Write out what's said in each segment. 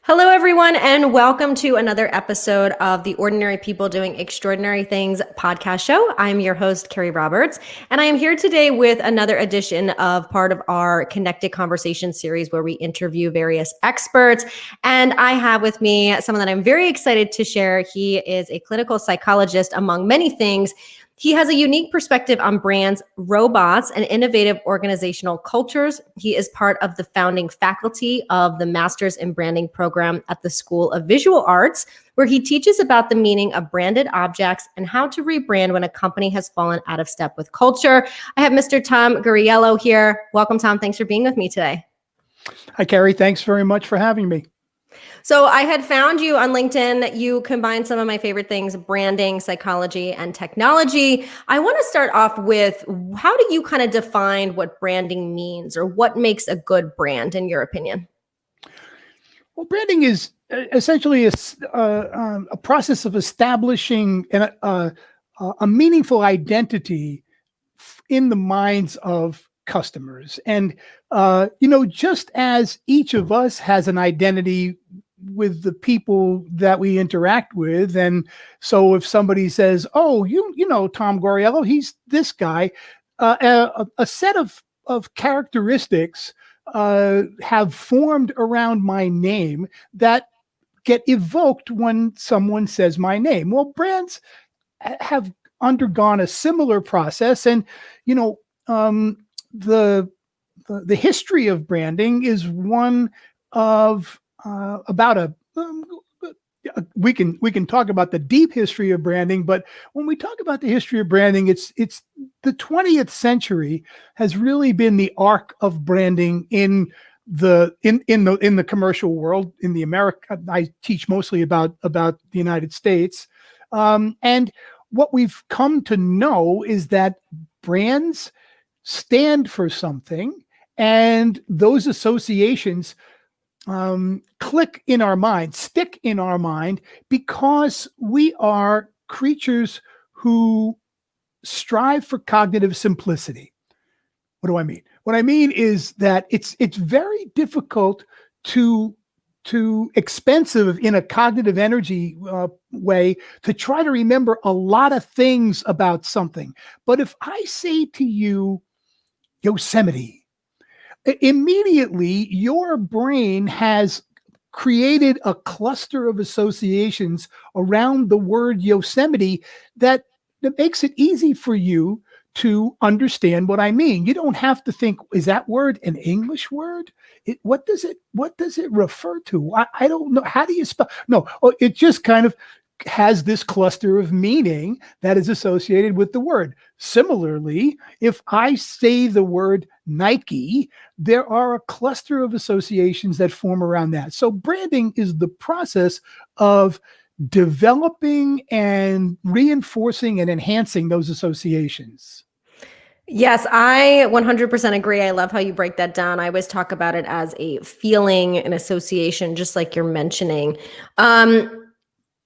Hello, everyone, and welcome to another episode of the Ordinary People Doing Extraordinary Things podcast show. I'm your host, Carrie Roberts, and I am here today with another edition of part of our Connected Conversation series where we interview various experts. And I have with me someone that I'm very excited to share. He is a clinical psychologist, among many things. He has a unique perspective on brands, robots, and innovative organizational cultures. He is part of the founding faculty of the Masters in Branding program at the School of Visual Arts, where he teaches about the meaning of branded objects and how to rebrand when a company has fallen out of step with culture. I have Mr. Tom Guarriello here. Welcome, Tom. Thanks for being with me today. Hi, Carrie. Thanks very much for having me. So I had found you on LinkedIn. You combine some of my favorite things, branding, psychology, and technology. I want to start off with, how do you kind of define what branding means, or what makes a good brand in your opinion? Well, branding is essentially a process of establishing a meaningful identity in the minds of customers. And, just as each of us has an identity with the people that we interact with. And so if somebody says, oh, you know, Tom Guarriello, he's this guy, a set of characteristics have formed around my name that get evoked when someone says my name. Well, brands have undergone a similar process. And, the history of branding is one of about we can talk about the deep history of branding, but when we talk about the history of branding, it's the 20th century has really been the arc of branding in the commercial world. In the America, I teach mostly about the United States, and what we've come to know is that brands stand for something, and those associations click in our mind, stick in our mind, because we are creatures who strive for cognitive simplicity. What do I mean? What I mean is that it's very difficult to expensive in a cognitive energy way to try to remember a lot of things about something. But if I say to you, Yosemite, immediately your brain has created a cluster of associations around the word Yosemite that makes it easy for you to understand what I mean. You don't have to think, is that word an English word? What does it refer to? I don't know. How do you spell? No, it just kind of has this cluster of meaning that is associated with the word. Similarly, if I say the word Nike, there are a cluster of associations that form around that. So branding is the process of developing and reinforcing and enhancing those associations. Yes, I 100% agree. I love how you break that down. I always talk about it as a feeling, an association, just like you're mentioning.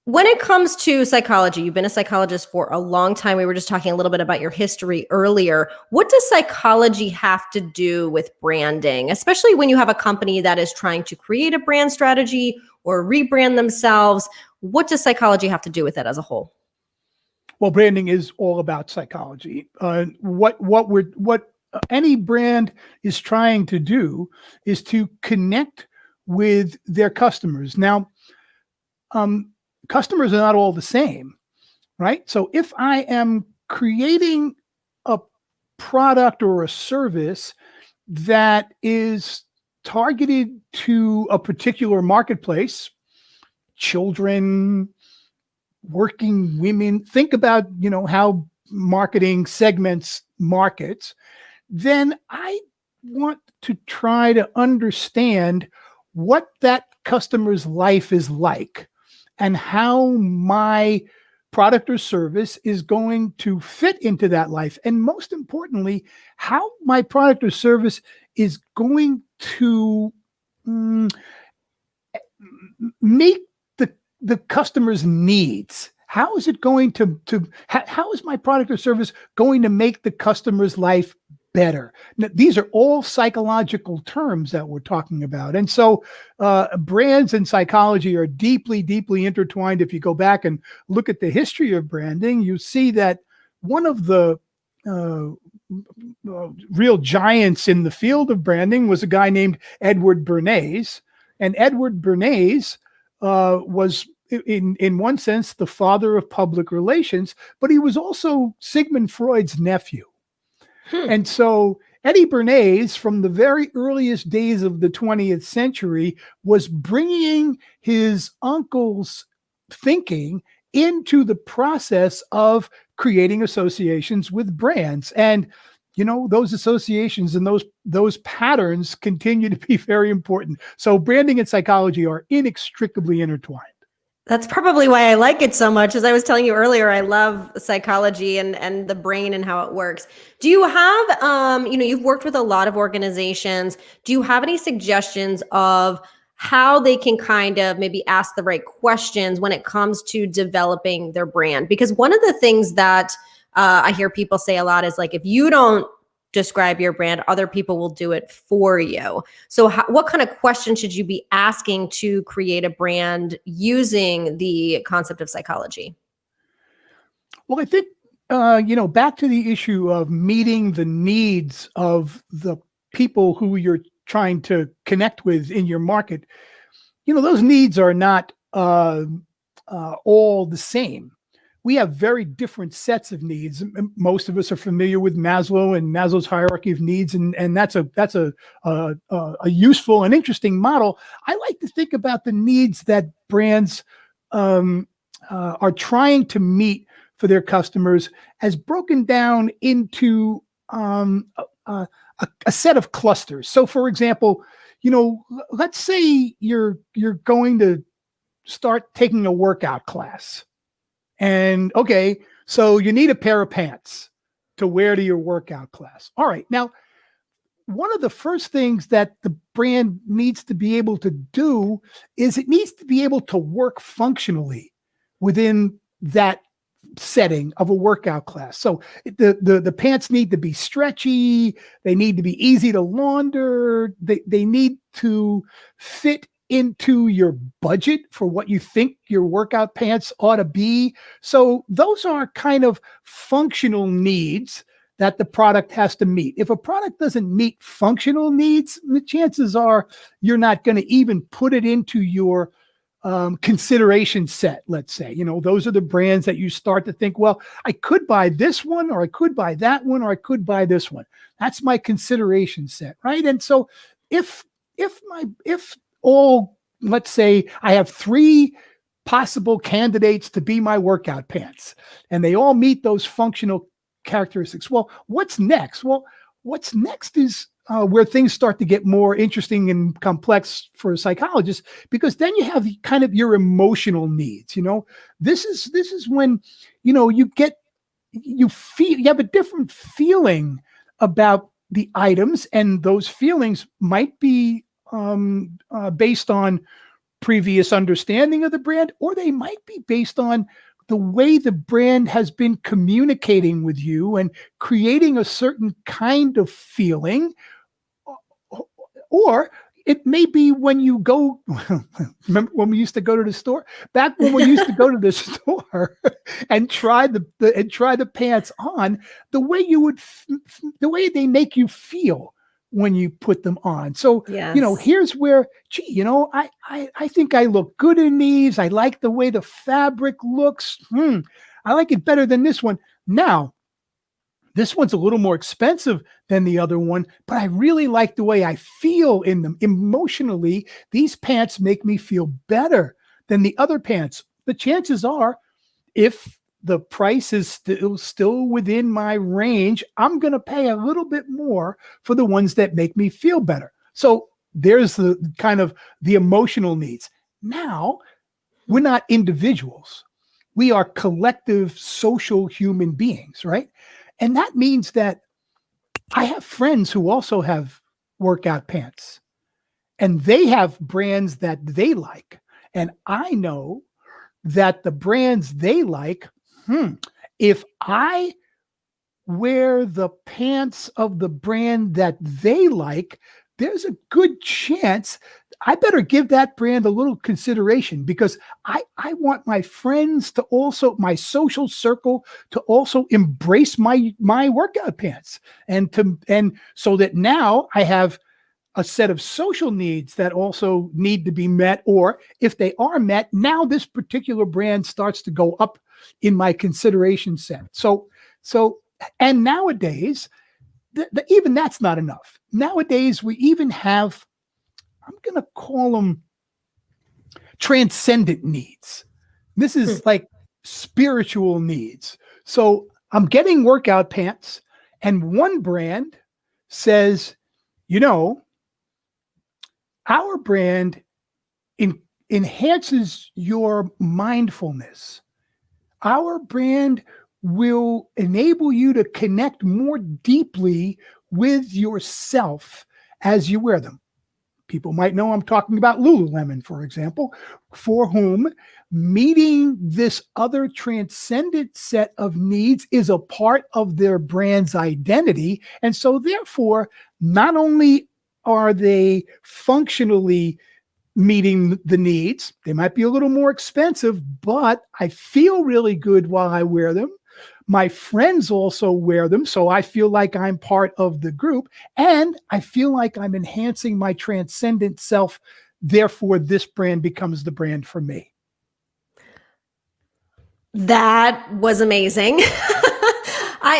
When it comes to psychology, you've been a psychologist for a long time. We were just talking a little bit about your history earlier. What does psychology have to do with branding, especially when you have a company that is trying to create a brand strategy or rebrand themselves? What does psychology have to do with that as a whole? Well, branding is all about psychology. What any brand is trying to do is to connect with their customers. Now, customers are not all the same, right? So if I am creating a product or a service that is targeted to a particular marketplace, children, working women, think about, how marketing segments markets, then I want to try to understand what that customer's life is like, and how my product or service is going to fit into that life. And most importantly, how my product or service is going to meet the customer's needs. How is it going how is my product or service going to make the customer's life better. Now, these are all psychological terms that we're talking about. And so brands and psychology are deeply, deeply intertwined. If you go back and look at the history of branding, you see that one of the real giants in the field of branding was a guy named Edward Bernays. And Edward Bernays was, in one sense, the father of public relations, but he was also Sigmund Freud's nephew. And so Eddie Bernays, from the very earliest days of the 20th century, was bringing his uncle's thinking into the process of creating associations with brands. And, you know, those associations and those patterns continue to be very important. So branding and psychology are inextricably intertwined. That's probably why I like it so much. As I was telling you earlier, I love psychology and the brain and how it works. Do you have, you've worked with a lot of organizations. Do you have any suggestions of how they can kind of maybe ask the right questions when it comes to developing their brand? Because one of the things that I hear people say a lot is like, if you don't describe your brand, other people will do it for you. So what kind of questions should you be asking to create a brand using the concept of psychology? Well, I think, back to the issue of meeting the needs of the people who you're trying to connect with in your market, those needs are not all the same. We have very different sets of needs. Most of us are familiar with Maslow and Maslow's hierarchy of needs, and that's a useful and interesting model. I like to think about the needs that brands are trying to meet for their customers as broken down into a set of clusters. So, for example, let's say you're going to start taking a workout class. And okay, so you need a pair of pants to wear to your workout class. All right. Now, one of the first things that the brand needs to be able to do is it needs to be able to work functionally within that setting of a workout class. So the pants need to be stretchy. They need to be easy to launder. They need to fit into your budget for what you think your workout pants ought to be. So those are kind of functional needs that the product has to meet. If a product doesn't meet functional needs, the chances are you're not going to even put it into your consideration set, let's say. Those are the brands that you start to think, well, I could buy this one, or I could buy that one, or I could buy this one. That's my consideration set, right? And so if let's say I have 3 possible candidates to be my workout pants, and they all meet those functional characteristics. Well, what's next? Well, what's next is where things start to get more interesting and complex for a psychologist, because then you have kind of your emotional needs. This is when, you have a different feeling about the items, and those feelings might be based on previous understanding of the brand, or they might be based on the way the brand has been communicating with you and creating a certain kind of feeling. Or it may be when you go, remember when we used to go to the store? Back when we used to go to the store and try the pants on, the way they make you feel when you put them on. So, yes. Here's where, I think I look good in these. I like the way the fabric looks. I like it better than this one. Now, this one's a little more expensive than the other one, but I really like the way I feel in them. Emotionally, these pants make me feel better than the other pants. The chances are, if the price is still within my range, I'm going to pay a little bit more for the ones that make me feel better. So there's the kind of the emotional needs. Now, we're not individuals. We are collective social human beings, right? And that means that I have friends who also have workout pants, and they have brands that they like. And I know that the brands they like, if I wear the pants of the brand that they like, there's a good chance I better give that brand a little consideration, because I want my friends to also, my social circle, to also embrace my workout pants, and so that now I have a set of social needs that also need to be met, or if they are met, now this particular brand starts to go up in my consideration set. So and nowadays, even that's not enough. Nowadays, we even have, I'm going to call them transcendent needs. This is like spiritual needs. So I'm getting workout pants, and one brand says, our brand enhances your mindfulness. Our brand will enable you to connect more deeply with yourself as you wear them. People might know I'm talking about Lululemon, for example, for whom meeting this other transcendent set of needs is a part of their brand's identity. And so therefore, not only are they functionally meeting the needs, they might be a little more expensive, but I feel really good while I wear them. My friends also wear them, so I feel like I'm part of the group, and I feel like I'm enhancing my transcendent self. Therefore, this brand becomes the brand for me. That was amazing.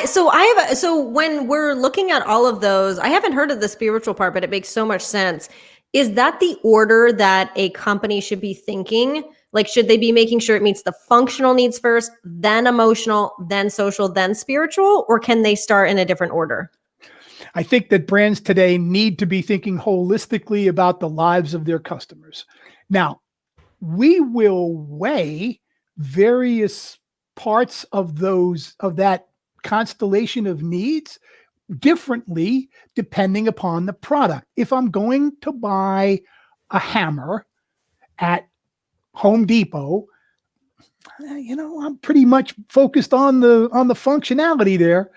So when we're looking at all of those, I haven't heard of the spiritual part, but it makes so much sense. Is that the order that a company should be thinking? Like, should they be making sure it meets the functional needs first, then emotional, then social, then spiritual, or can they start in a different order? I think that brands today need to be thinking holistically about the lives of their customers. Now, we will weigh various parts of that constellation of needs differently depending upon the product. If I'm going to buy a hammer at Home Depot, I'm pretty much focused on the functionality there.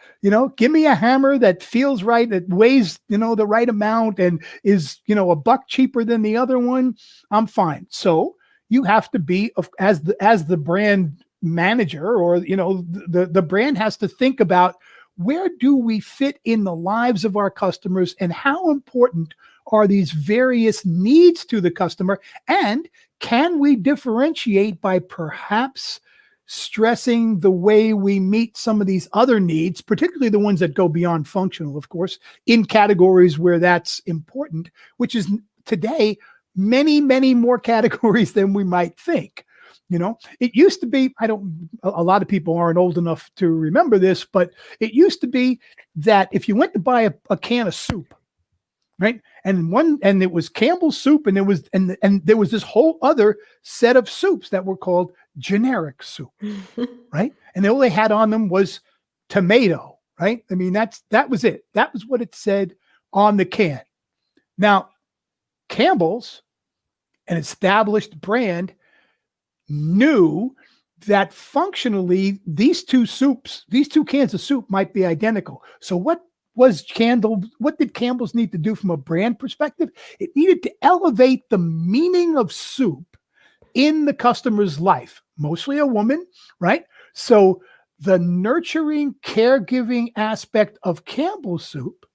Give me a hammer that feels right, that weighs, the right amount, and is, a buck cheaper than the other one. I'm fine. So you have to be, as the brand manager, or, the brand has to think about, where do we fit in the lives of our customers, and how important are these various needs to the customer? And can we differentiate by perhaps stressing the way we meet some of these other needs, particularly the ones that go beyond functional, of course, in categories where that's important, which is today many, many more categories than we might think. It used to be, a lot of people aren't old enough to remember this, but it used to be that if you went to buy a can of soup, right? And it was Campbell's soup, and there was this whole other set of soups that were called generic soup, right? And all they had on them was tomato, right? I mean, that was it. That was what it said on the can. Now, Campbell's, an established brand, knew that functionally these two cans of soup might be identical. So what did Campbell's need to do from a brand perspective? It needed to elevate the meaning of soup in the customer's life, mostly a woman, right? So the nurturing, caregiving aspect of Campbell's soup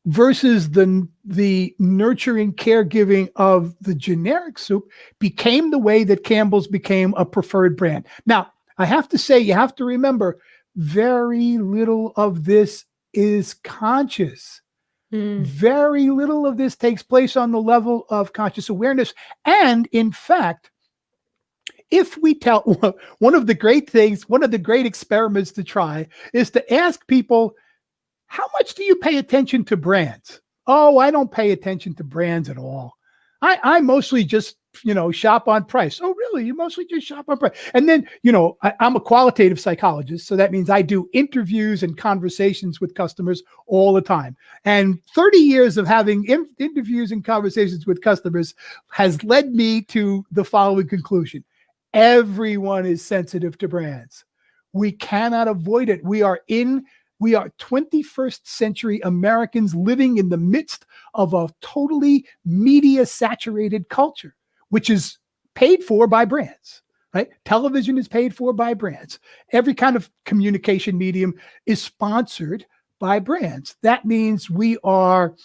versus the nurturing, caregiving of the generic soup became the way that Campbell's became a preferred brand. Now, I have to say, you have to remember, very little of this is conscious. Very little of this takes place on the level of conscious awareness. And in fact, if we tell, one of the great experiments to try is to ask people, how much do you pay attention to brands? Oh, I don't pay attention to brands at all. I mostly just, shop on price. Oh, really? You mostly just shop on price? And then, I'm a qualitative psychologist. So that means I do interviews and conversations with customers all the time. And 30 years of having interviews and conversations with customers has led me to the following conclusion. Everyone is sensitive to brands. We cannot avoid it. We are in We are 21st century Americans living in the midst of a totally media saturated culture, which is paid for by brands, right? Television is paid for by brands. Every kind of communication medium is sponsored by brands. That means we are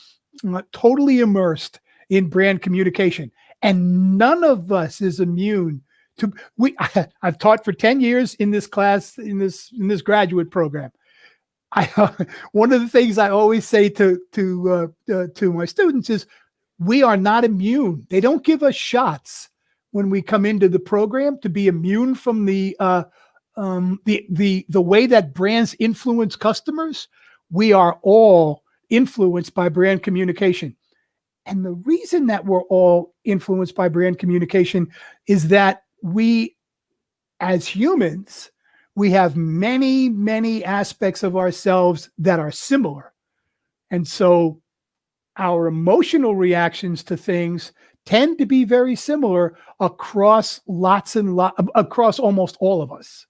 totally immersed in brand communication, and none of us is immune to. I've taught for 10 years in this class, in this graduate program. One of the things I always say to my students is, we are not immune. They don't give us shots when we come into the program to be immune from the way that brands influence customers. We are all influenced by brand communication. And the reason that we're all influenced by brand communication is that we, as humans, we have many, many aspects of ourselves that are similar. And so our emotional reactions to things tend to be very similar across across almost all of us.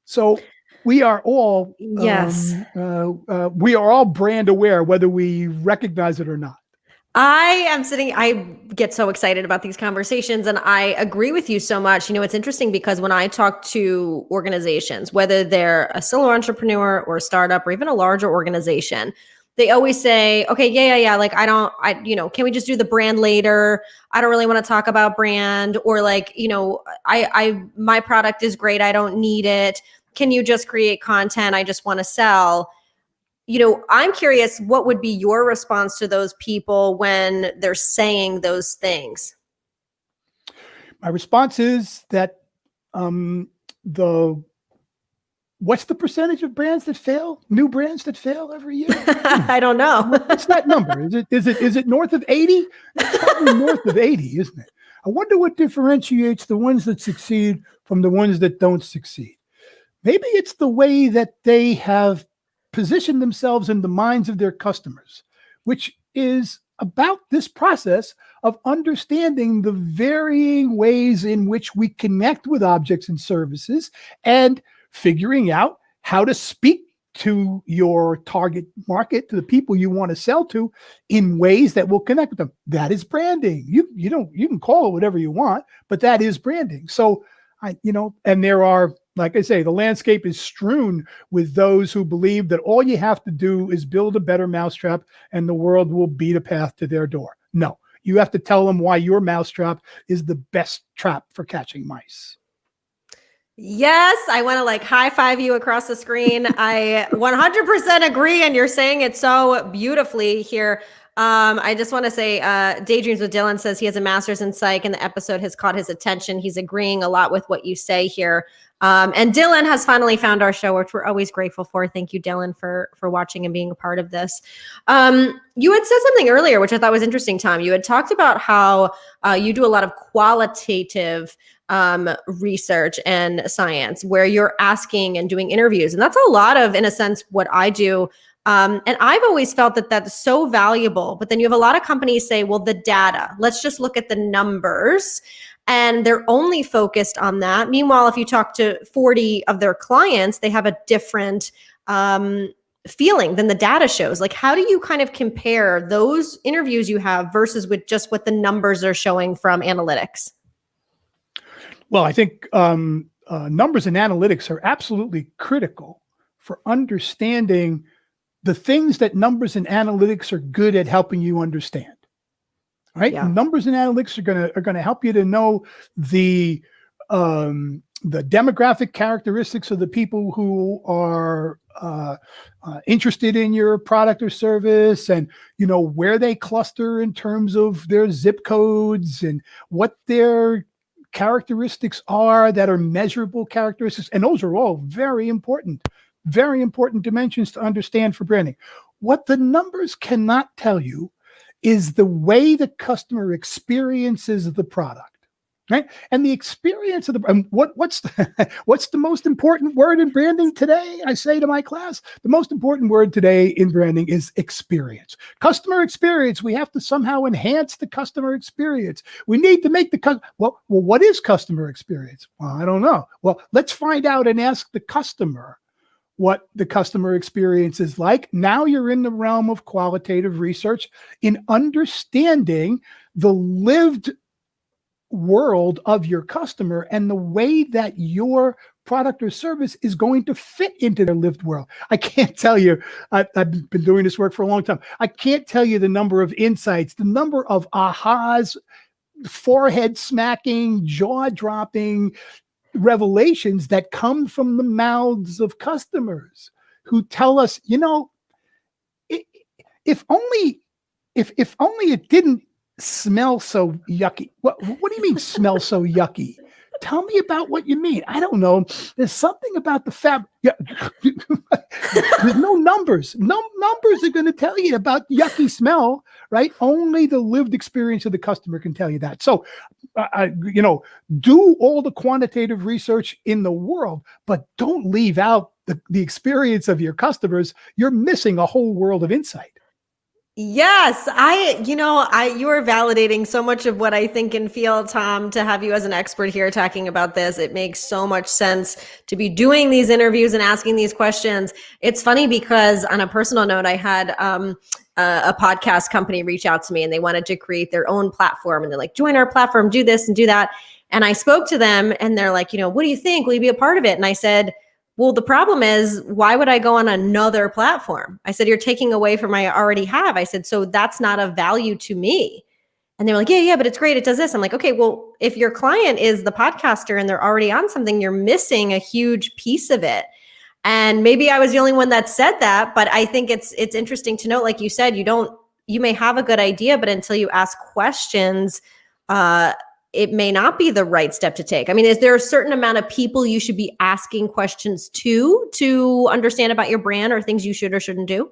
So we are all Yes. We are all brand aware, whether we recognize it or not. I get so excited about these conversations, and I agree with you so much. It's interesting because when I talk to organizations, whether they're a solo entrepreneur or a startup or even a larger organization, they always say, okay, yeah. Like, can we just do the brand later? I don't really want to talk about brand, or like, my product is great. I don't need it. Can you just create content? I just want to sell. I'm curious, what would be your response to those people when they're saying those things? My response is that what's the percentage of brands that fail? New brands that fail every year? I don't know. What's that number? Is it north of 80? It's probably north of 80, isn't it? I wonder what differentiates the ones that succeed from the ones that don't succeed. Maybe it's the way that they have position themselves in the minds of their customers, which is about this process of understanding the varying ways in which we connect with objects and services, and figuring out how to speak to your target market, to the people you want to sell to, in ways that will connect with them. That is branding. You can call it whatever you want, but that is branding. So and there are, like I say, the landscape is strewn with those who believe that all you have to do is build a better mousetrap and the world will beat a path to their door. No, you have to tell them why your mousetrap is the best trap for catching mice. Yes, I want to high five you across the screen. I 100% agree, and you're saying it so beautifully here. I just want to say, Daydreams with Dylan says he has a master's in psych, and the episode has caught his attention. He's agreeing a lot with what you say here. And Dylan has finally found our show, which we're always grateful for. Thank you, Dylan, for watching and being a part of this. You had said something earlier, which I thought was interesting, Tom. You had talked about how you do a lot of qualitative research and science, where you're asking and doing interviews. And that's a lot of, in a sense, what I do. And I've always felt that that's so valuable. But then you have a lot of companies say, well, the data, let's just look at the numbers. And they're only focused on that. Meanwhile, if you talk to 40 of their clients, they have a different feeling than the data shows. Like, how do you kind of compare those interviews you have versus with just what the numbers are showing from analytics? Well, I think numbers and analytics are absolutely critical for understanding the things that numbers and analytics are good at helping you understand. Right? Yeah. Numbers and analytics are gonna help you to know the demographic characteristics of the people who are interested in your product or service, and where they cluster in terms of their zip codes and what their characteristics are that are measurable characteristics. And those are all very important dimensions to understand for branding. What the numbers cannot tell you is the way the customer experiences the product, right? And the experience of what's the most important word in branding today? I say to my class, the most important word today in branding is experience. Customer experience. We have to somehow enhance the customer experience. We need to make well, what is customer experience? Well, I don't know. Well, let's find out and ask the customer what the customer experience is like. Now you're in the realm of qualitative research in understanding the lived world of your customer and the way that your product or service is going to fit into their lived world. I can't tell you, I've been doing this work for a long time. I can't tell you the number of insights, the number of ahas, forehead smacking, jaw dropping revelations that come from the mouths of customers who tell us, if only it didn't smell so yucky. What do you mean smell so yucky? Tell me about what you mean. I don't know. There's something about the fabric. Yeah. There's no numbers. No numbers are going to tell you about yucky smell, right? Only the lived experience of the customer can tell you that. So, do all the quantitative research in the world, but don't leave out the experience of your customers. You're missing a whole world of insight. Yes, you are validating so much of what I think and feel, Tom, to have you as an expert here talking about this. It makes so much sense to be doing these interviews and asking these questions. It's funny because on a personal note, I had a podcast company reach out to me and they wanted to create their own platform. And they're like, join our platform, do this and do that. And I spoke to them and they're like, what do you think? Will you be a part of it? And I said, well, the problem is, why would I go on another platform? I said, you're taking away from what I already have. I said, so that's not of value to me. And they were like, yeah, but it's great. It does this. I'm like, okay, well, if your client is the podcaster and they're already on something, you're missing a huge piece of it. And maybe I was the only one that said that, but I think it's interesting to note, like you said, you may have a good idea, but until you ask questions, it may not be the right step to take. I mean, is there a certain amount of people you should be asking questions to understand about your brand or things you should or shouldn't do?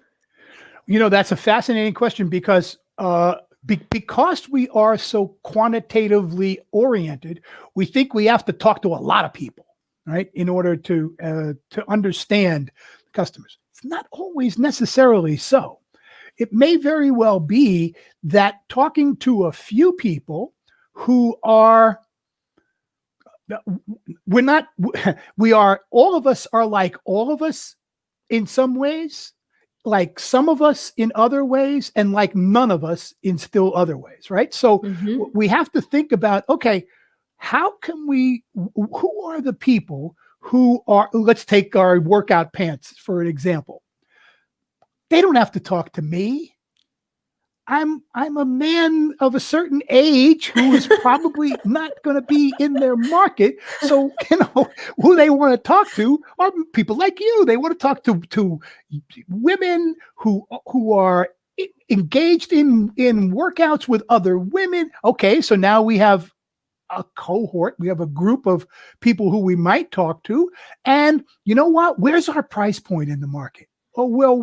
That's a fascinating question because we are so quantitatively oriented, we think we have to talk to a lot of people, right, in order to understand customers. It's not always necessarily so. It may very well be that talking to a few people who are, all of us are like all of us in some ways, like some of us in other ways, and like none of us in still other ways, right? So we have to think about, okay, who are the people who are, let's take our workout pants for an example. They don't have to talk to me. I'm a man of a certain age who is probably not going to be in their market. So, who they want to talk to are people like you. They want to talk to women who are engaged in workouts with other women. Okay, so now we have a cohort. We have a group of people who we might talk to. And you know what? Where's our price point in the market? Oh, well,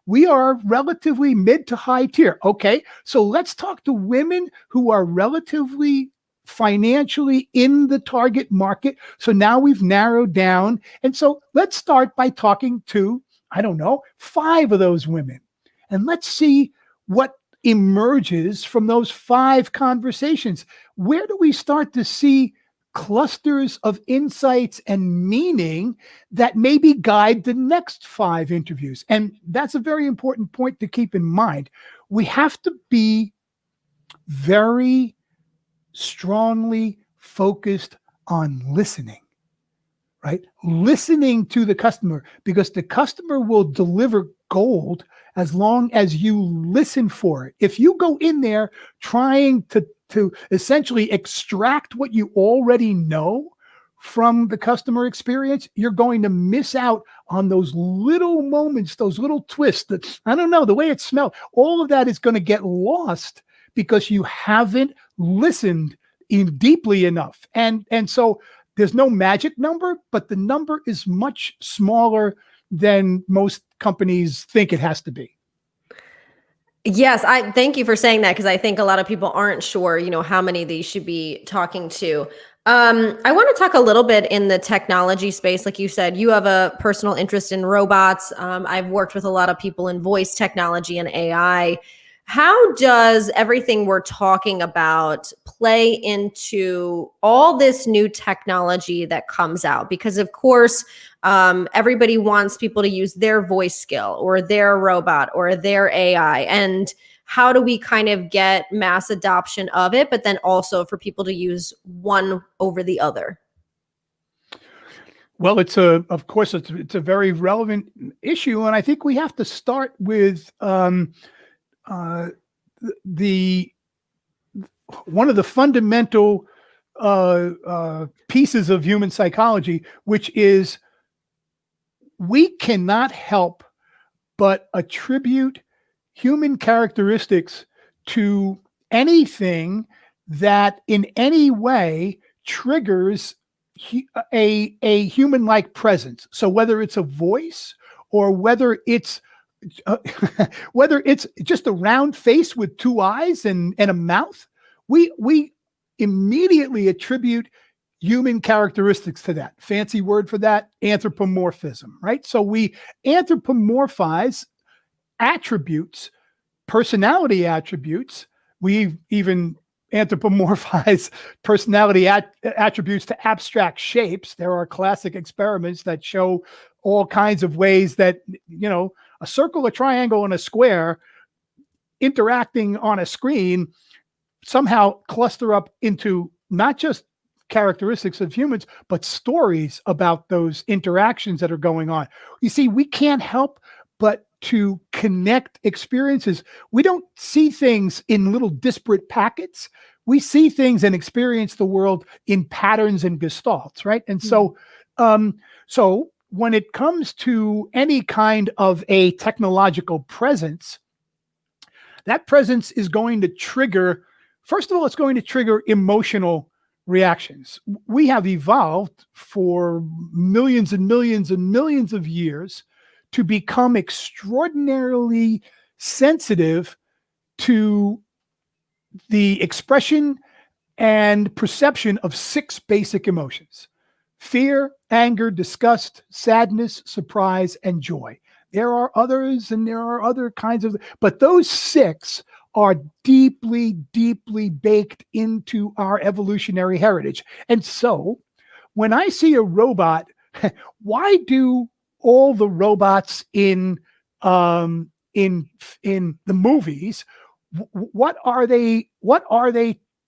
we are relatively mid to high tier. Okay, so let's talk to women who are relatively financially in the target market. So now we've narrowed down. And so let's start by talking to, 5 of those women. And let's see what emerges from those 5 conversations. Where do we start to see clusters of insights and meaning that maybe guide the next 5 interviews? And that's a very important point to keep in mind. We have to be very strongly focused on listening, right? Listening to the customer, because the customer will deliver gold as long as you listen for it. If you go in there trying to essentially extract what you already know from the customer experience, you're going to miss out on those little moments, those little twists that, the way it smells, all of that is going to get lost because you haven't listened in deeply enough. And so there's no magic number, but the number is much smaller than most companies think it has to be. Yes, I thank you for saying that, because I think a lot of people aren't sure, how many they should be talking to. I want to talk a little bit in the technology space. Like you said, you have a personal interest in robots. I've worked with a lot of people in voice technology and AI. How does everything we're talking about play into all this new technology that comes out? Because, of course, everybody wants people to use their voice skill or their robot or their AI. And how do we kind of get mass adoption of it, but then also for people to use one over the other? Well, of course, it's a very relevant issue, and I think we have to start with uh, the one of the fundamental pieces of human psychology, which is we cannot help but attribute human characteristics to anything that in any way triggers a human-like presence. So whether it's a voice or whether it's uh, whether it's just a round face with two eyes and a mouth, we immediately attribute human characteristics to that. Fancy word for that, anthropomorphism, right? So we anthropomorphize attributes, personality attributes. We even anthropomorphize personality attributes to abstract shapes. There are classic experiments that show all kinds of ways that, a circle, a triangle, and a square interacting on a screen somehow cluster up into not just characteristics of humans, but stories about those interactions that are going on. You see, we can't help but to connect experiences. We don't see things in little disparate packets. We see things and experience the world in patterns and gestalts, right? And so when it comes to any kind of a technological presence, that presence is going to trigger, first of all, it's going to trigger emotional reactions. We have evolved for millions and millions and millions of years to become extraordinarily sensitive to the expression and perception of 6 basic emotions: fear, anger, disgust, sadness, surprise, and joy. There are others, and there are other kinds of, but those 6 are deeply, deeply baked into our evolutionary heritage. And so when I see a robot, why do all the robots in the movies, what are they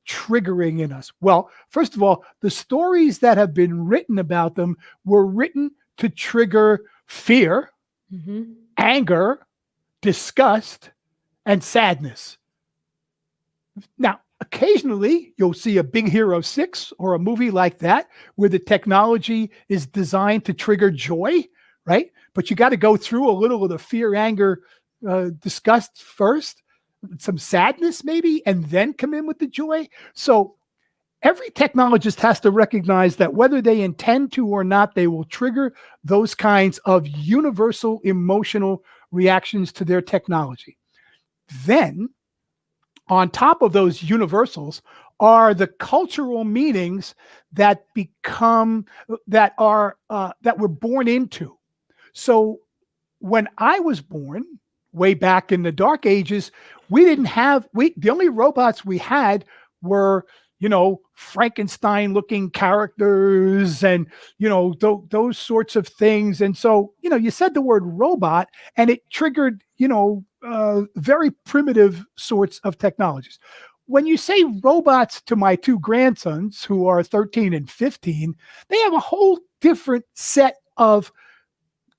triggering in us? Well, first of all, the stories that have been written about them were written to trigger fear, anger, disgust, and sadness. Now, occasionally you'll see a Big Hero 6 or a movie like that where the technology is designed to trigger joy, right? But you got to go through a little of the fear, anger, disgust first, some sadness maybe, and then come in with the joy. So every technologist has to recognize that whether they intend to or not, they will trigger those kinds of universal emotional reactions to their technology. Then, on top of those universals are the cultural meanings that we're born into. So when I was born, way back in the dark ages, the only robots we had were, Frankenstein looking characters and, those sorts of things. And so, you said the word robot and it triggered, very primitive sorts of technologies. When you say robots to my 2 grandsons who are 13 and 15, they have a whole different set of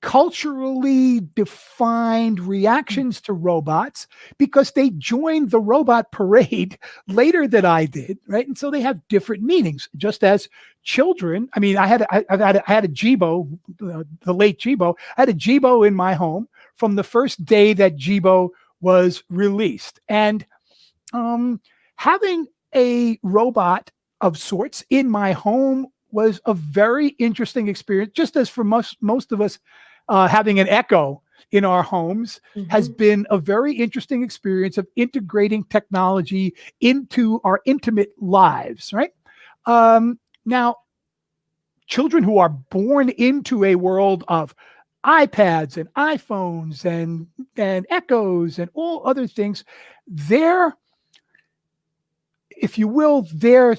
culturally defined reactions to robots because they joined the robot parade later than I did, right? And so they have different meanings, just as children. I mean, I had a Jibo, the late Jibo. I had a Jibo in my home from the first day that Jibo was released. And having a robot of sorts in my home was a very interesting experience, just as for most of us, having an Echo in our homes has been a very interesting experience of integrating technology into our intimate lives, right? Now, children who are born into a world of iPads and iPhones and Echoes and all other things, their, if you will, their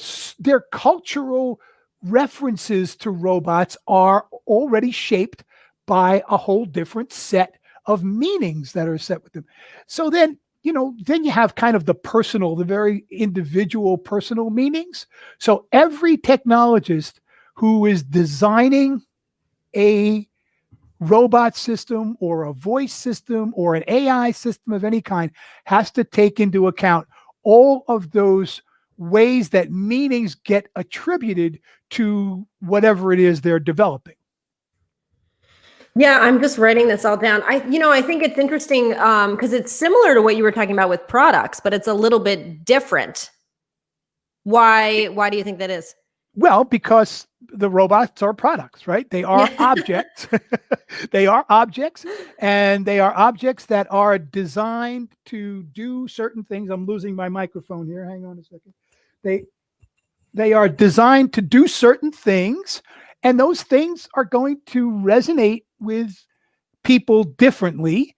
cultural references to robots are already shaped by a whole different set of meanings that are set with them. So then, then you have kind of the personal, the very individual personal meanings. So every technologist who is designing a robot system or a voice system or an AI system of any kind has to take into account all of those ways that meanings get attributed to whatever it is they're developing. Yeah, I'm just writing this all down. I think it's interesting because it's similar to what you were talking about with products, but it's a little bit different. Why do you think that is? Well, because the robots are products, right? They are objects. They are objects, and they are objects that are designed to do certain things. I'm losing my microphone here. Hang on a second. They are designed to do certain things, and those things are going to resonate with people differently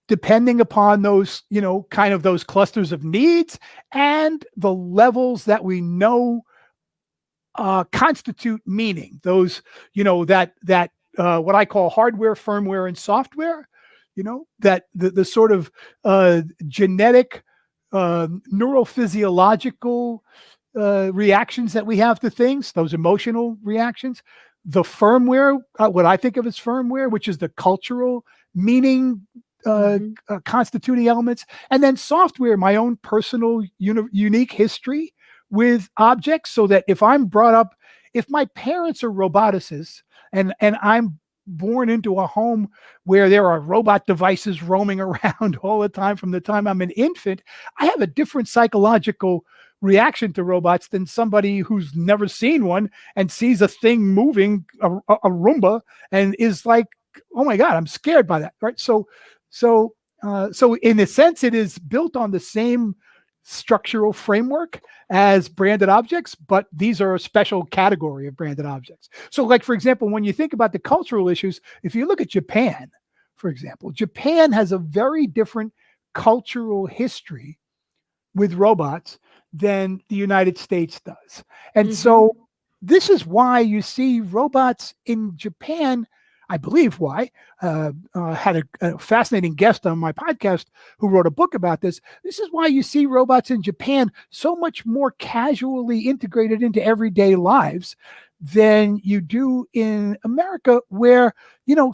depending upon those, kind of those clusters of needs and the levels that we know constitute meaning. Those, that what I call hardware, firmware, and software, that the sort of genetic, neurophysiological reactions that we have to things, those emotional reactions, the firmware, what I think of as firmware, which is the cultural meaning constituting elements, and then software, my own personal unique history with objects, so that if I'm brought up, if my parents are roboticists and I'm born into a home where there are robot devices roaming around all the time from the time I'm an infant, I have a different psychological reaction to robots than somebody who's never seen one and sees a thing moving, a Roomba, and is like, oh my God, I'm scared by that, right? So in a sense, it is built on the same structural framework as branded objects, but these are a special category of branded objects. So like, for example, when you think about the cultural issues, if you look at Japan, for example, Japan has a very different cultural history with robots than the United States does. And so this is why you see robots in Japan. I believe why. Had a fascinating guest on my podcast who wrote a book about this. This is why you see robots in Japan so much more casually integrated into everyday lives than you do in America, where,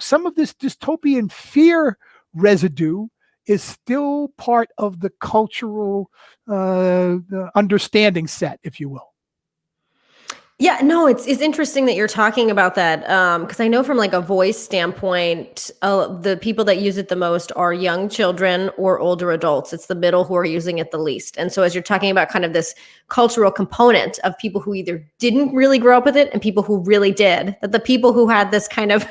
some of this dystopian fear residue is still part of the cultural understanding set, if you will. Yeah, no, it's interesting that you're talking about that because I know from like a voice standpoint, the people that use it the most are young children or older adults. It's the middle who are using it the least. And so as you're talking about kind of this cultural component of people who either didn't really grow up with it and people who really did, that the people who had this kind of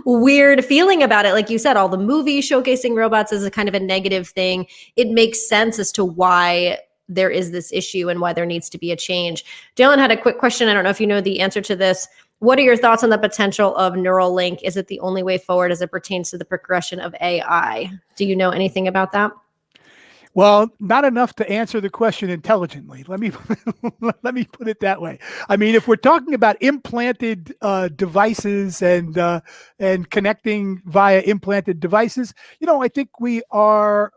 weird feeling about it, like you said, all the movies showcasing robots as a kind of a negative thing, it makes sense as to why there is this issue and why there needs to be a change. Dylan had a quick question. I don't know if you know the answer to this. What are your thoughts on the potential of Neuralink? Is it the only way forward as it pertains to the progression of AI? Do you know anything about that? Well, not enough to answer the question intelligently. Let me put it that way. I mean, if we're talking about implanted devices and connecting via implanted devices, I think we are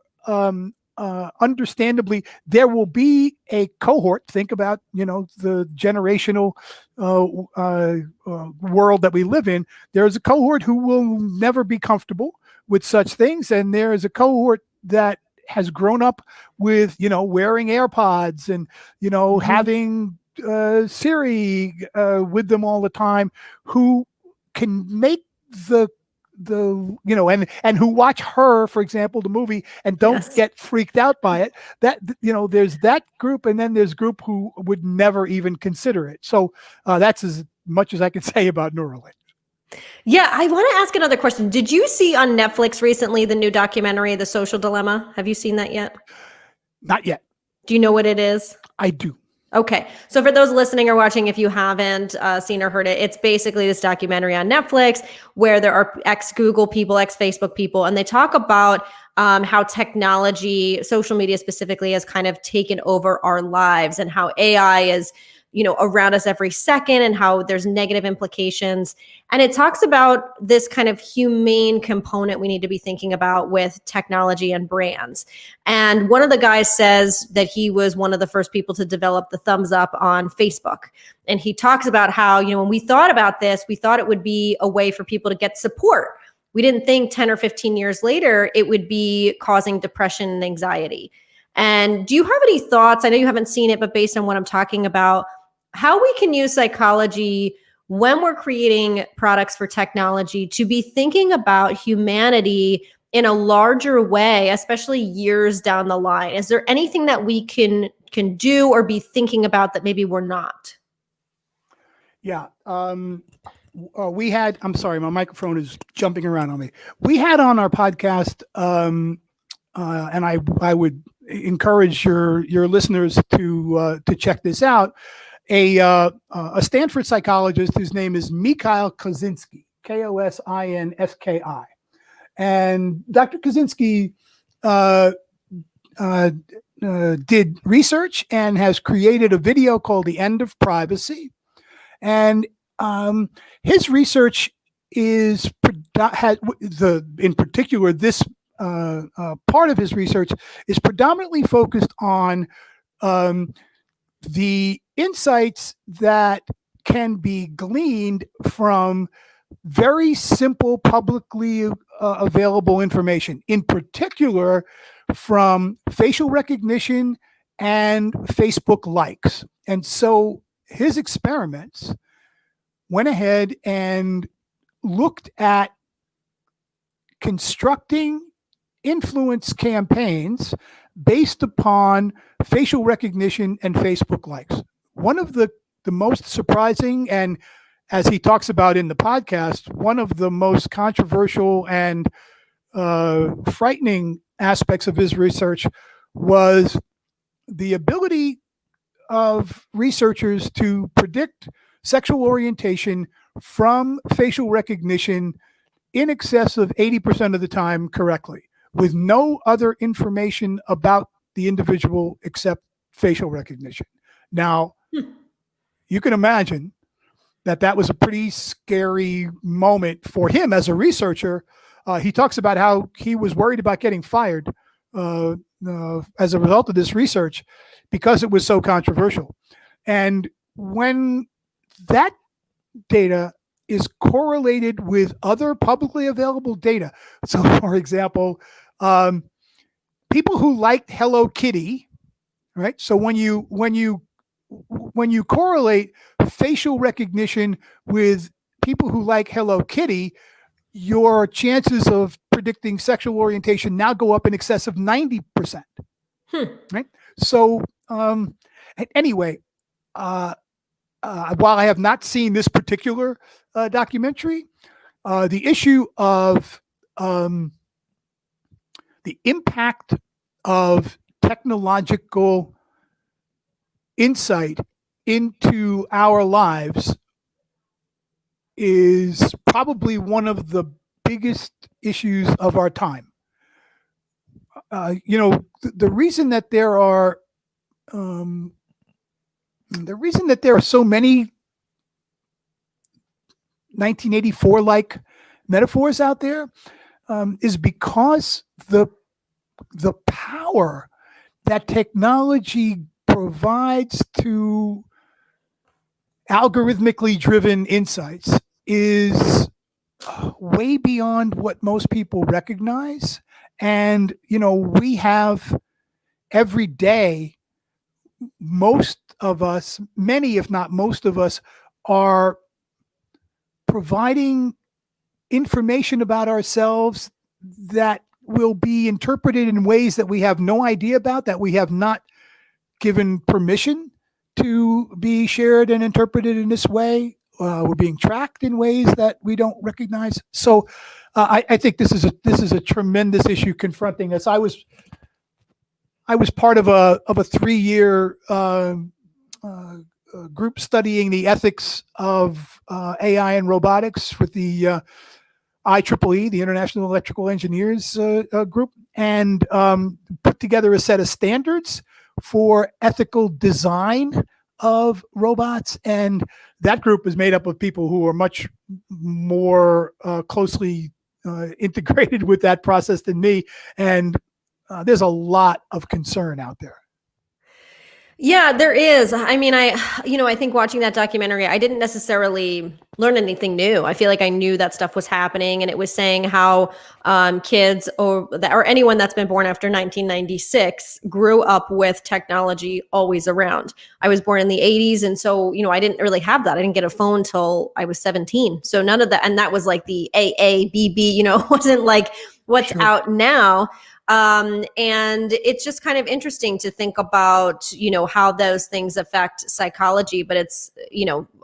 understandably, there will be a cohort. Think about, the generational world that we live in. There's a cohort who will never be comfortable with such things. And there is a cohort that has grown up with, wearing AirPods and, having Siri with them all the time, who can make and who watch Her, for example, the movie, and don't get freaked out by it. That, there's that group, and then there's group who would never even consider it. So that's as much as I can say about Neuralink. Yeah, I want to ask another question. Did you see on Netflix recently the new documentary, The Social Dilemma? Have you seen that yet? Not yet. Do you know what it is? I do. Okay. So for those listening or watching, if you haven't seen or heard it, it's basically this documentary on Netflix where there are ex-Google people, ex-Facebook people, and they talk about how technology, social media specifically, has kind of taken over our lives and how AI is, around us every second and how there's negative implications. And it talks about this kind of humane component we need to be thinking about with technology and brands. And one of the guys says that he was one of the first people to develop the thumbs up on Facebook. And he talks about how, when we thought about this, we thought it would be a way for people to get support. We didn't think 10 or 15 years later it would be causing depression and anxiety. And do you have any thoughts? I know you haven't seen it, but based on what I'm talking about, how we can use psychology when we're creating products for technology to be thinking about humanity in a larger way, especially years down the line? Is there anything that we can do or be thinking about that maybe we're not? Yeah. I'm sorry, my microphone is jumping around on me. We had on our podcast, and I would encourage your listeners to check this out. A Stanford psychologist whose name is Mikhail Kosinski, Kosinski. And Dr. Kosinski did research and has created a video called The End of Privacy. And his research in particular, this part of his research is predominantly focused on the insights that can be gleaned from very simple, publicly available information, in particular from facial recognition and Facebook likes. And so his experiments went ahead and looked at constructing influence campaigns based upon facial recognition and Facebook likes. One of the most surprising, and as he talks about in the podcast, one of the most controversial and frightening aspects of his research was the ability of researchers to predict sexual orientation from facial recognition in excess of 80% of the time correctly, with no other information about the individual except facial recognition. Now, you can imagine that was a pretty scary moment for him as a researcher. He talks about how he was worried about getting fired as a result of this research because it was so controversial. And when that data is correlated with other publicly available data, so for example, people who liked Hello Kitty, right? So when you correlate facial recognition with people who like Hello Kitty, your chances of predicting sexual orientation now go up in excess of 90%. Right? So anyway, while I have not seen this particular documentary, the issue of the impact of technological insight into our lives is probably one of the biggest issues of our time. The reason that there are so many 1984-like metaphors out there is because the power that technology provides to algorithmically driven insights is way beyond what most people recognize. And, we have every day, most of us, many, if not most of us, are providing information about ourselves that will be interpreted in ways that we have no idea about, that we have not given permission to be shared and interpreted in this way. We're being tracked in ways that we don't recognize. So I think this is a tremendous issue confronting us. I was part of a 3-year group studying the ethics of AI and robotics with the IEEE, the International Electrical Engineers group, and put together a set of standards for ethical design of robots. And that group is made up of people who are much more closely integrated with that process than me. And there's a lot of concern out there. Yeah, there is. I mean, I think watching that documentary, I didn't necessarily learn anything new. I feel like I knew that stuff was happening, and it was saying how kids or anyone that's been born after 1996 grew up with technology always around. I was born in the 80s, and so, I didn't really have that. I didn't get a phone till I was 17. So none of that, and that was like the AABB, it wasn't like what's out now. And it's just kind of interesting to think about, how those things affect psychology, but it's,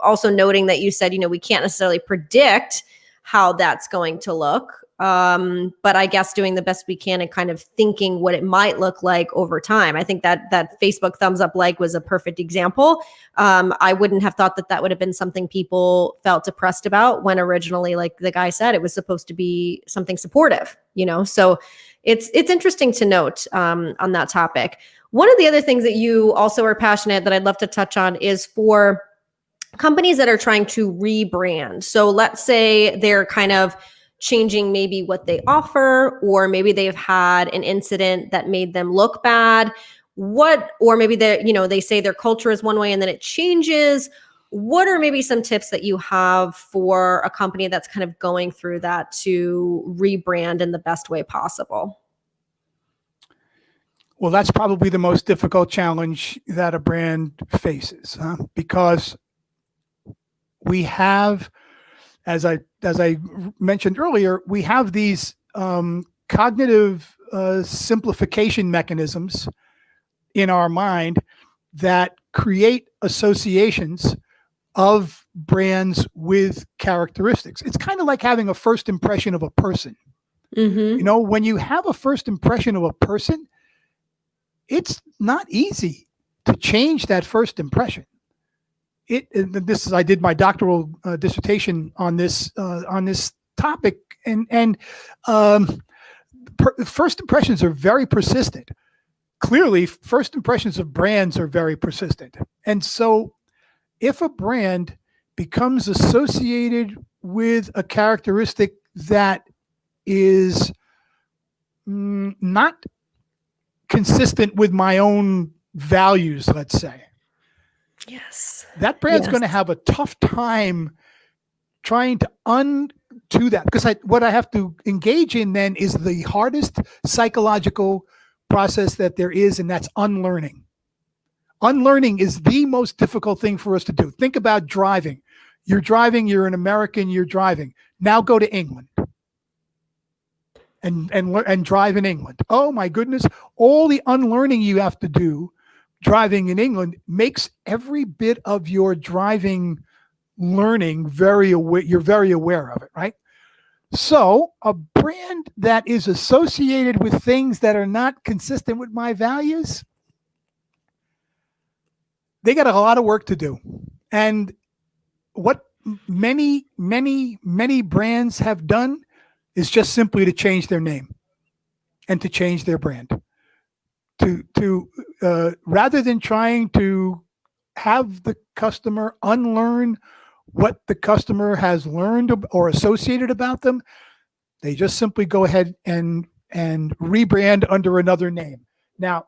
also noting that you said, we can't necessarily predict how that's going to look. But I guess doing the best we can and kind of thinking what it might look like over time. I think that Facebook thumbs up like was a perfect example. I wouldn't have thought that would have been something people felt depressed about when originally, like the guy said, it was supposed to be something supportive, so it's interesting to note on that topic. One of the other things that you also are passionate that I'd love to touch on is for companies that are trying to rebrand. So let's say they're kind of changing maybe what they offer, or maybe they've had an incident that made them look bad. Or maybe they say their culture is one way and then it changes. What are maybe some tips that you have for a company that's kind of going through that to rebrand in the best way possible? Well, that's probably the most difficult challenge that a brand faces, because we have, as I mentioned earlier, we have these cognitive simplification mechanisms in our mind that create associations of brands with characteristics. It's kind of like having a first impression of a person. Mm-hmm. When you have a first impression of a person, it's not easy to change that first impression. I did my doctoral dissertation on this topic, and first impressions are very persistent. Clearly, first impressions of brands are very persistent, and so if a brand becomes associated with a characteristic that is not consistent with my own values, let's say, yes, that brand's going to have a tough time trying to undo that, because what I have to engage in then is the hardest psychological process that there is, and that's unlearning. Unlearning is the most difficult thing for us to do. Think about driving. You're driving, you're an American, you're driving. Now go to England and drive in England. Oh my goodness. All the unlearning you have to do driving in England makes every bit of your driving learning you're very aware of it, right? So a brand that is associated with things that are not consistent with my values, they got a lot of work to do. And what many brands have done is just simply to change their name and to change their brand. To rather than trying to have the customer unlearn what the customer has learned or associated about them, they just simply go ahead and rebrand under another name. Now,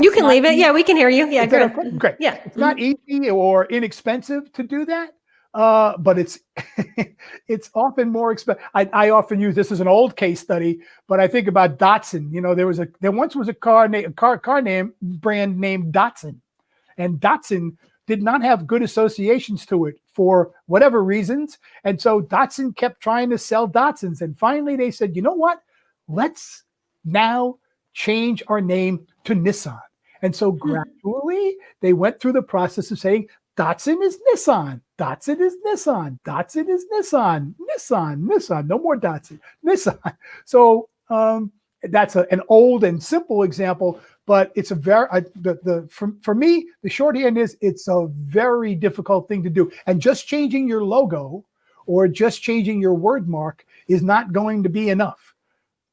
you can leave it. Yeah, we can hear you. Yeah, good. Okay? Great. Yeah, it's not easy or inexpensive to do that, but it's often more expensive. I often use this as an old case study, but I think about Datsun. There once was a car brand named Datsun, and Datsun did not have good associations to it for whatever reasons, and so Datsun kept trying to sell Datsuns, and finally they said, you know what? Let's now change our name to Nissan. And so gradually they went through the process of saying, Datsun is Nissan, Datsun is Nissan, Datsun is Nissan, Nissan, no more Datsun, Nissan. So that's an old and simple example, but it's a very for me, the shorthand is it's a very difficult thing to do. And just changing your logo or just changing your word mark is not going to be enough.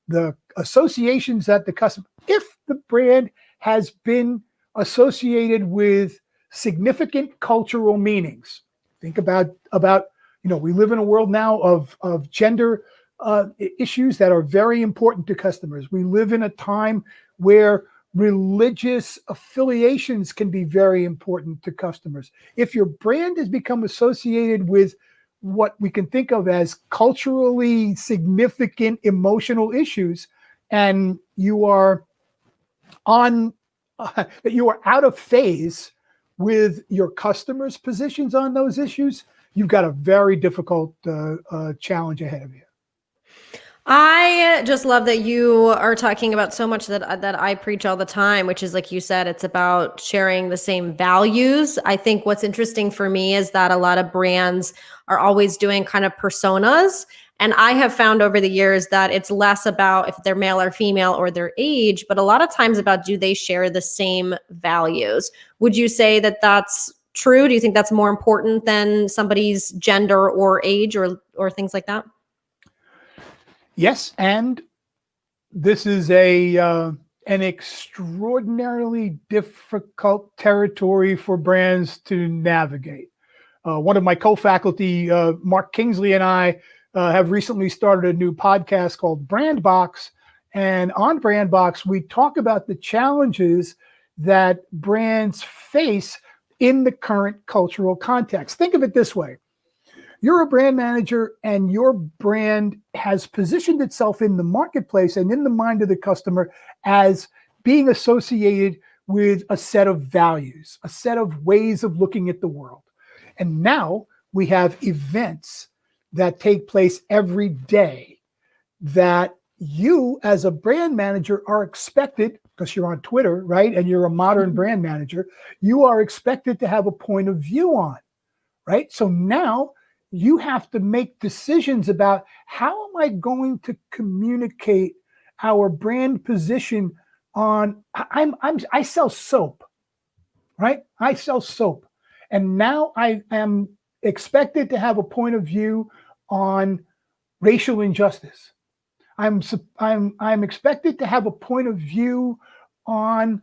The associations that the customer, if the brand has been associated with significant cultural meanings, think about we live in a world now of gender issues that are very important to customers. We live in a time where religious affiliations can be very important to customers. If your brand has become associated with what we can think of as culturally significant emotional issues, and you are out of phase with your customers' positions on those issues, you've got a very difficult challenge ahead of you. I just love that you are talking about so much that I preach all the time, which is, like you said, it's about sharing the same values. I think what's interesting for me is that a lot of brands are always doing kind of personas. And I have found over the years that it's less about if they're male or female or their age, but a lot of times about do they share the same values? Would you say that that's true? Do you think that's more important than somebody's gender or age or things like that? Yes, and this is an extraordinarily difficult territory for brands to navigate. One of my co-faculty, Mark Kingsley, and I have recently started a new podcast called Brand Box. And on Brand Box, we talk about the challenges that brands face in the current cultural context. Think of it this way. You're a brand manager and your brand has positioned itself in the marketplace and in the mind of the customer as being associated with a set of values, a set of ways of looking at the world. And now we have events that take place every day that you as a brand manager are expected, because you're on Twitter, right? And you're a modern brand manager, you are expected to have a point of view on, right? So now you have to make decisions about how am I going to communicate our brand position on, I sell soap, right? I sell soap. And now I am expected to have a point of view on racial injustice. I'm expected to have a point of view on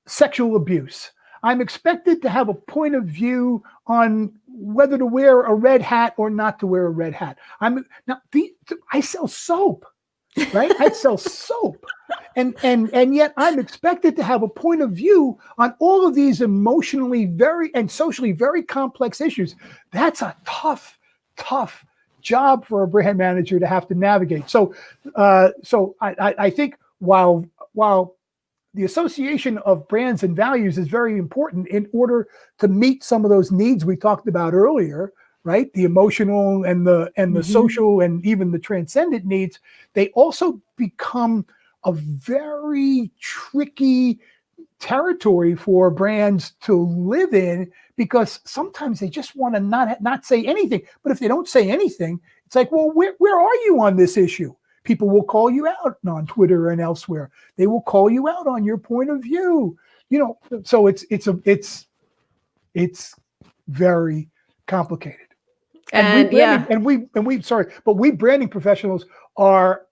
sexual abuse. I'm expected to have a point of view on whether to wear a red hat or not to wear a red hat. I sell soap, right? I sell soap. And yet I'm expected to have a point of view on all of these emotionally very and socially very complex issues. That's a tough job for a brand manager to have to navigate. So I think while the association of brands and values is very important in order to meet some of those needs we talked about earlier, right? The emotional and the social and even the transcendent needs, they also become a very tricky territory for brands to live in, because sometimes they just want to not say anything. But if they don't say anything, it's like, well, where are you on this issue? People will call you out on Twitter and elsewhere. They will call you out on your point of view. So it's very complicated. We branding professionals are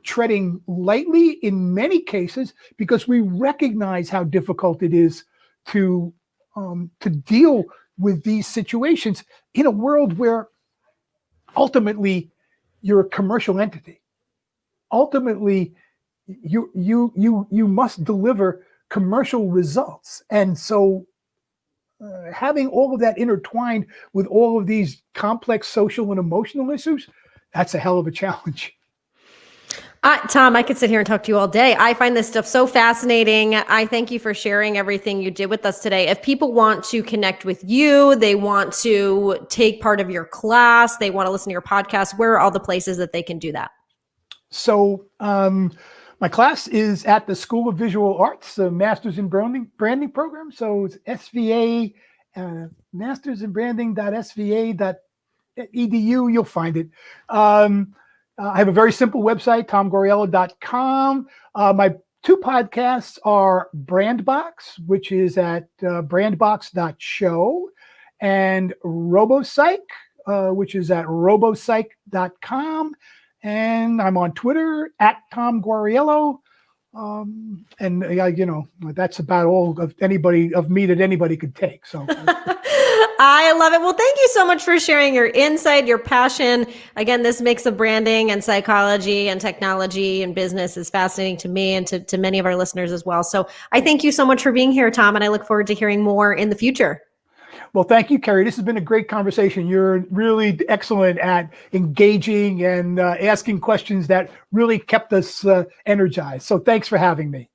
treading lightly in many cases because we recognize how difficult it is to deal with these situations in a world where ultimately you're a commercial entity. Ultimately, you must deliver commercial results, and so having all of that intertwined with all of these complex social and emotional issues, that's a hell of a challenge. Tom, I could sit here and talk to you all day. I find this stuff so fascinating. I thank you for sharing everything you did with us today. If people want to connect with you, they want to take part of your class, they want to listen to your podcast, where are all the places that they can do that? So my class is at the School of Visual Arts, the Masters in Branding program. So it's SVA, mastersinbranding.sva.edu. You'll find it. I have a very simple website, tomguarriello.com. My two podcasts are Brandbox, which is at brandbox.show, and RoboPsych, which is at robopsych.com. And I'm on Twitter at Tom Guarriello. That's about all of me that anybody could take. So I love it. Well, thank you so much for sharing your insight, your passion. Again, this mix of branding and psychology and technology and business is fascinating to me and to many of our listeners as well. So I thank you so much for being here, Tom, and I look forward to hearing more in the future. Well, thank you, Carrie. This has been a great conversation. You're really excellent at engaging and asking questions that really kept us energized. So thanks for having me.